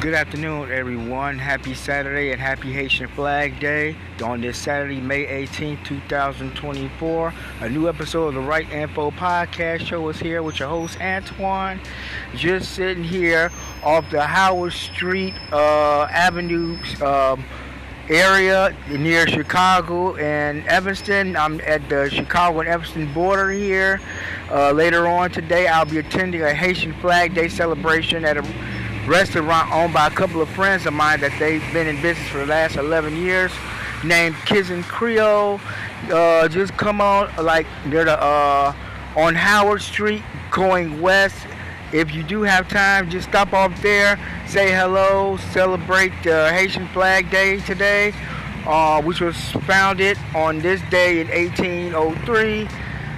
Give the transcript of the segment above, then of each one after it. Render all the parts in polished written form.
Good afternoon, everyone. Happy Saturday and happy Haitian Flag Day. On this Saturday, May 18th, 2024, a new episode of the Right Info Podcast Show is here with your host, Antoine. Just sitting here off the Howard Street Avenue area near Chicago and Evanston. I'm at the Chicago and Evanston border here. Later on today, I'll be attending a Haitian Flag Day celebration at a restaurant owned by a couple of friends of mine that they've been in business for the last 11 years, named Kids and Creole. Just come on, like near the on Howard Street going west. If you do have time, just stop off there, say hello, celebrate Haitian Flag Day today, which was founded on this day in 1803.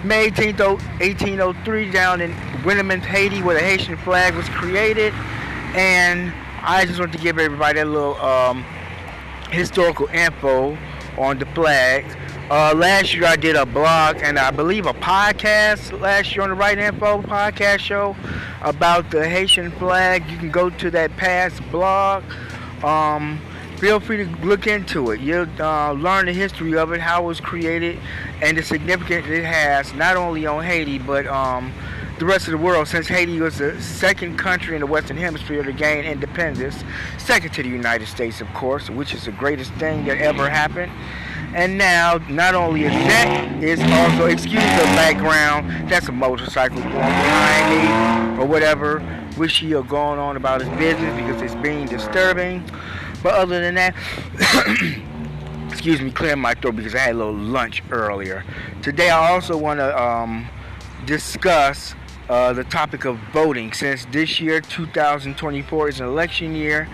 May 18th, 1803, down in Winnemans, Haiti, where the Haitian flag was created. And I just want to give everybody a little historical info on the flags. Last year I did a blog and I believe a podcast last year on the Right Info podcast show about the Haitian flag. You can go to that past blog. Feel free to look into it. You'll learn the history of it, how it was created, and the significance it has, not only on Haiti, but the rest of the world, since Haiti was the second country in the Western Hemisphere to gain independence, second to the United States, of course, which is the greatest thing that ever happened. And now, not only is that, it's also, excuse the background, that's a motorcycle going behind me, or whatever, wish he had gone on about his business because it's being disturbing. But other than that, excuse me, clearing my throat because I had a little lunch earlier. Today I also want to discuss the topic of voting. Since this year, 2024, is an election year,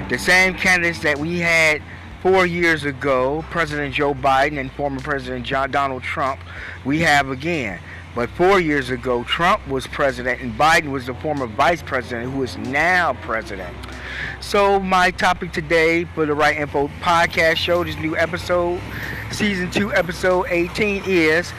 the same candidates that we had 4 years ago, President Joe Biden and former President Donald Trump, we have again. But 4 years ago, Trump was president and Biden was the former vice president who is now president. So my topic today for the Right Info podcast show, this new episode, season 2, episode 18 is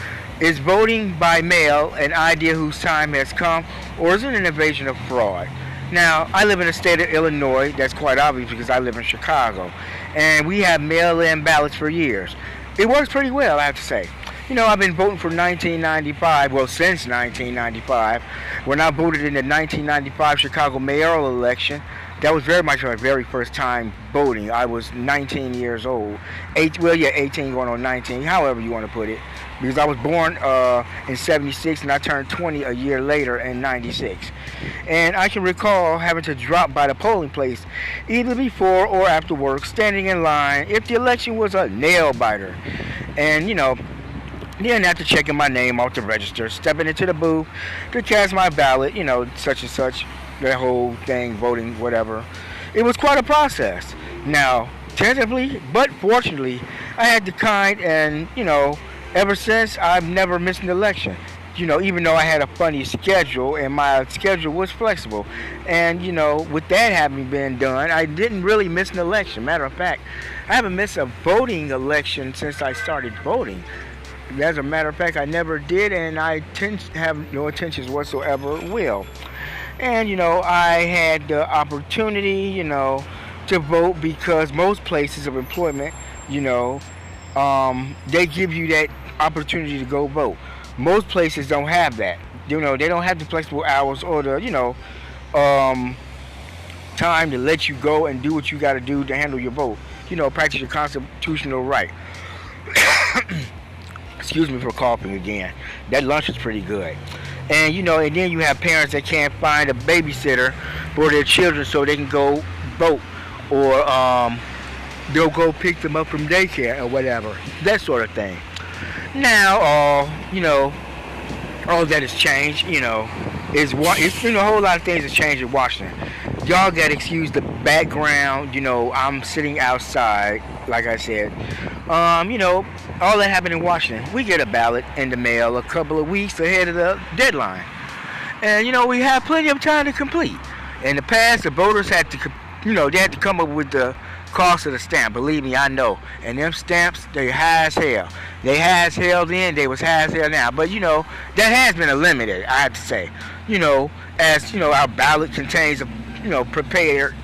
voting by mail an idea whose time has come, or is it an invasion of fraud? Now, I live in the state of Illinois. That's quite obvious because I live in Chicago. And we have mail-in ballots for years. It works pretty well, I have to say. You know, I've been voting for 1995, well, since 1995. When I voted in the 1995 Chicago mayoral election, that was very much my very first time voting. I was 19 years old. 18 going on 19, however you want to put it. Because I was born in 76 and I turned 20 a year later in 96. And I can recall having to drop by the polling place either before or after work, standing in line if the election was a nail biter. And, you know, then after checking my name off the register, stepping into the booth to cast my ballot, you know, such and such, that whole thing, voting, whatever. It was quite a process. Now, tentatively, but fortunately, I had the kind, and, you know, ever since, I've never missed an election. You know, even though I had a funny schedule, and my schedule was flexible. And, you know, with that having been done, I didn't really miss an election. Matter of fact, I haven't missed a voting election since I started voting. As a matter of fact, I never did, and I tend to have no intentions whatsoever will. And, you know, I had the opportunity, you know, to vote because most places of employment, you know, they give you that opportunity to go vote. Most places don't have that. You know, they don't have the flexible hours or the, you know, time to let you go and do what you got to do to handle your vote. You know, practice your constitutional right. Excuse me for coughing again. That lunch is pretty good. And, you know, and then you have parents that can't find a babysitter for their children so they can go vote. Or they'll go pick them up from daycare or whatever. That sort of thing. Now, you know, all that has changed, you know, it's you know, a whole lot of things have changed in Washington. Y'all got to excuse the background, you know, I'm sitting outside, like I said. You know, all that happened in Washington. We get a ballot in the mail a couple of weeks ahead of the deadline. And, you know, we have plenty of time to complete. In the past, the voters had to, you know, they had to come up with the cost of the stamp. Believe me, I know. And them stamps, they high as hell. They high as hell then, they was high as hell now. But, you know, that has been eliminated, I have to say. You know, as, you know, our ballot contains, you know, prepared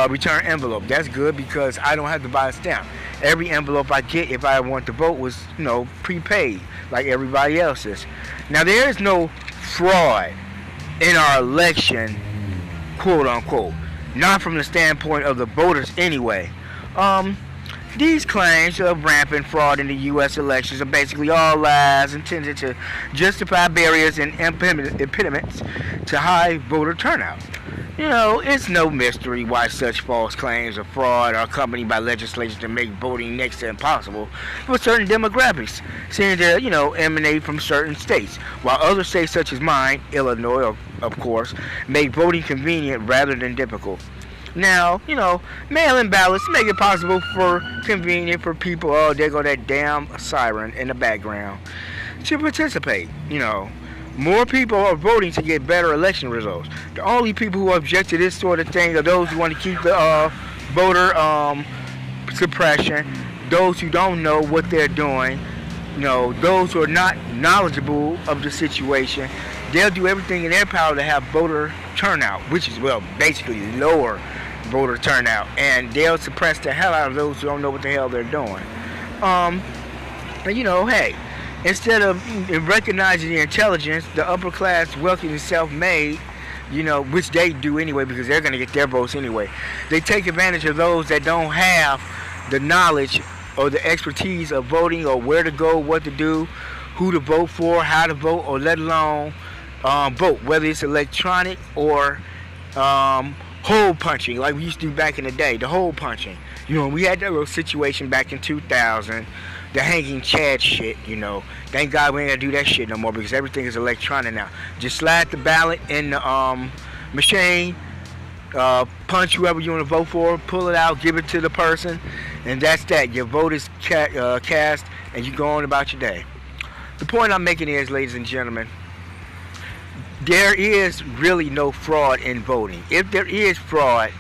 return envelope. That's good because I don't have to buy a stamp. Every envelope I get, if I want to vote, was prepaid like everybody else's. Now there is no fraud in our election, quote unquote. Not from the standpoint of the voters anyway. These claims of rampant fraud in the U.S. elections are basically all lies intended to justify barriers and impediments to high voter turnout. It's no mystery why such false claims of fraud are accompanied by legislation to make voting next to impossible for certain demographics, seeming to, emanate from certain states, while other states such as mine, Illinois, of course, make voting convenient rather than difficult. Now, mail-in ballots make it possible for convenient for people, there go that damn siren in the background, to participate, More people are voting to get better election results. The only people who object to this sort of thing are those who want to keep the voter suppression, those who don't know what they're doing, those who are not knowledgeable of the situation. They'll do everything in their power to have voter turnout, which is, basically lower voter turnout, and they'll suppress the hell out of those who don't know what the hell they're doing. Hey, instead of recognizing the intelligence, the upper class, wealthy and self-made, which they do anyway because they're going to get their votes anyway, they take advantage of those that don't have the knowledge or the expertise of voting, or where to go, what to do, who to vote for, how to vote, or let alone vote, whether it's electronic or hole punching like we used to do back in the day. The hole punching, we had that little situation back in 2000, the hanging Chad shit. Thank God we ain't gotta do that shit no more because everything is electronic now. Just slide the ballot in the machine, punch whoever you want to vote for, pull it out, give it to the person, and that's that. Your vote is cast, and you go on about your day. The point I'm making is, ladies and gentlemen, there is really no fraud in voting. If there is fraud,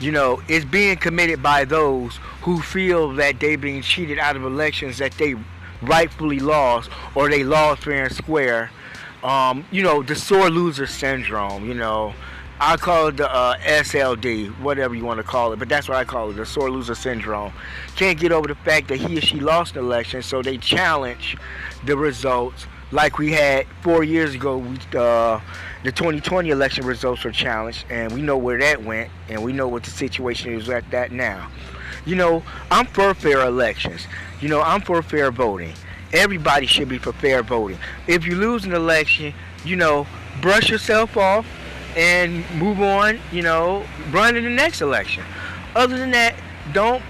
it's being committed by those who feel that they're being cheated out of elections that they rightfully lost, or they lost fair and square. The sore loser syndrome. I call it the SLD, whatever you want to call it, but that's what I call it, the sore loser syndrome. Can't get over the fact that he or she lost an election, so they challenge the results. Like we had 4 years ago, the 2020 election results were challenged, and we know where that went, and we know what the situation is at that now. I'm for fair elections. I'm for fair voting. Everybody should be for fair voting. If you lose an election, brush yourself off and move on, run in the next election. Other than that, don't,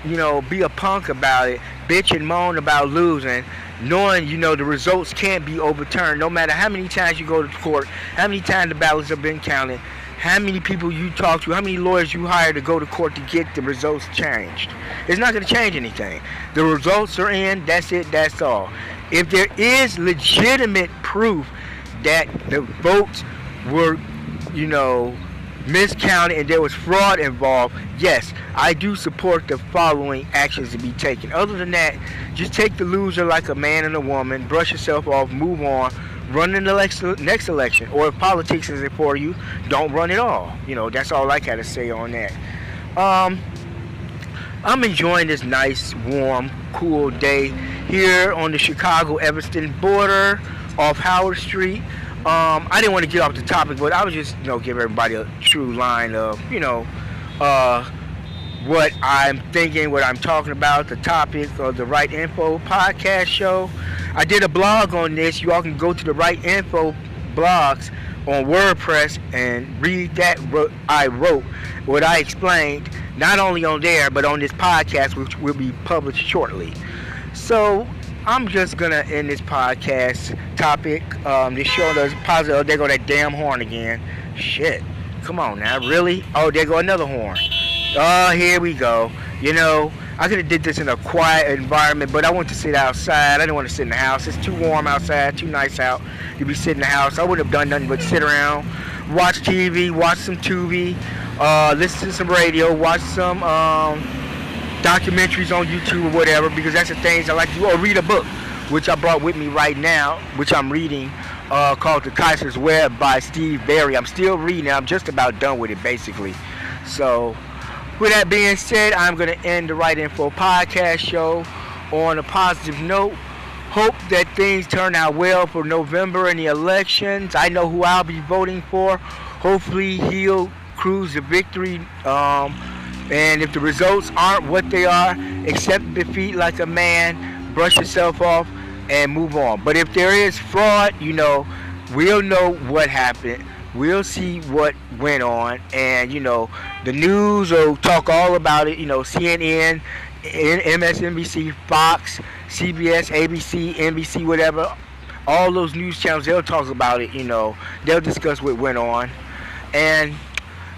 be a punk about it, bitch and moan about losing, knowing, the results can't be overturned no matter how many times you go to court, how many times the ballots have been counted, how many people you talk to, how many lawyers you hire to go to court to get the results changed. It's not going to change anything. The results are in, that's it, that's all. If there is legitimate proof that the votes were, miscounted and there was fraud involved, yes, I do support the following actions to be taken. Other than that, just take the loser like a man and a woman, brush yourself off, move on, run in the next election. Or if politics isn't for you, don't run at all. That's all I got to say on that. I'm enjoying this nice, warm, cool day here on the Chicago-Evanston border off Howard Street. I didn't want to get off the topic, but I was just, give everybody a true line of, what I'm thinking, what I'm talking about, the topic of the Right Info podcast show. I did a blog on this. You all can go to the Right Info blogs on WordPress and read that I wrote, what I explained, not only on there, but on this podcast, which will be published shortly. So I'm just going to end this podcast topic. This show does positive. Oh, there go that damn horn again. Shit. Come on now. Really? Oh, there go another horn. Oh, here we go. I could have did this in a quiet environment, but I want to sit outside. I didn't want to sit in the house. It's too warm outside, too nice out to be sitting in the house. I wouldn't have done nothing but sit around, watch TV, watch some Tubi, listen to some radio, watch some documentaries on YouTube or whatever, because that's the things I like to do, or read a book, which I brought with me right now, which I'm reading, called The Kaiser's Web by Steve Berry. I'm still reading it. I'm just about done with it, basically. So, With that being said, I'm going to end the Right Info podcast show on a positive note. Hope that things turn out well for November and the elections. I know who I'll be voting for. Hopefully he'll cruise to victory. And if the results aren't what they are, accept defeat like a man, brush yourself off, and move on. But if there is fraud, we'll know what happened. We'll see what went on. And, the news will talk all about it. CNN, MSNBC, Fox, CBS, ABC, NBC, whatever. All those news channels, they'll talk about it. They'll discuss what went on. And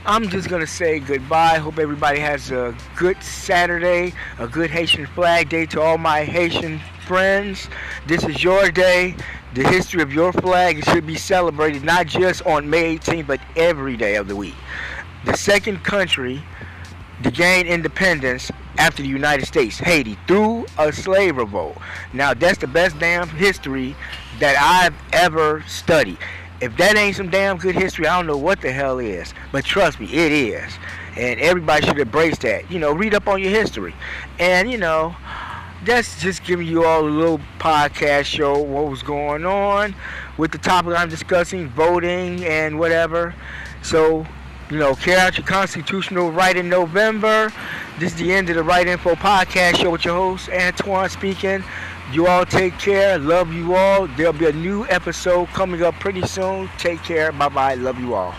I'm just going to say goodbye. Hope everybody has a good Saturday, a good Haitian Flag Day to all my Haitian friends. This is your day. The history of your flag should be celebrated not just on May 18th, but every day of the week. The second country to gain independence after the United States, Haiti, through a slave revolt. Now, that's the best damn history that I've ever studied. If that ain't some damn good history, I don't know what the hell is. But trust me, it is. And everybody should embrace that. Read up on your history. And, that's just giving you all a little podcast show what was going on with the topic I'm discussing, voting and whatever. So, carry out your constitutional right in November. This is the end of the Right Info podcast show with your host, Antoine speaking. You all take care. Love you all. There'll be a new episode coming up pretty soon. Take care. Bye-bye. Love you all.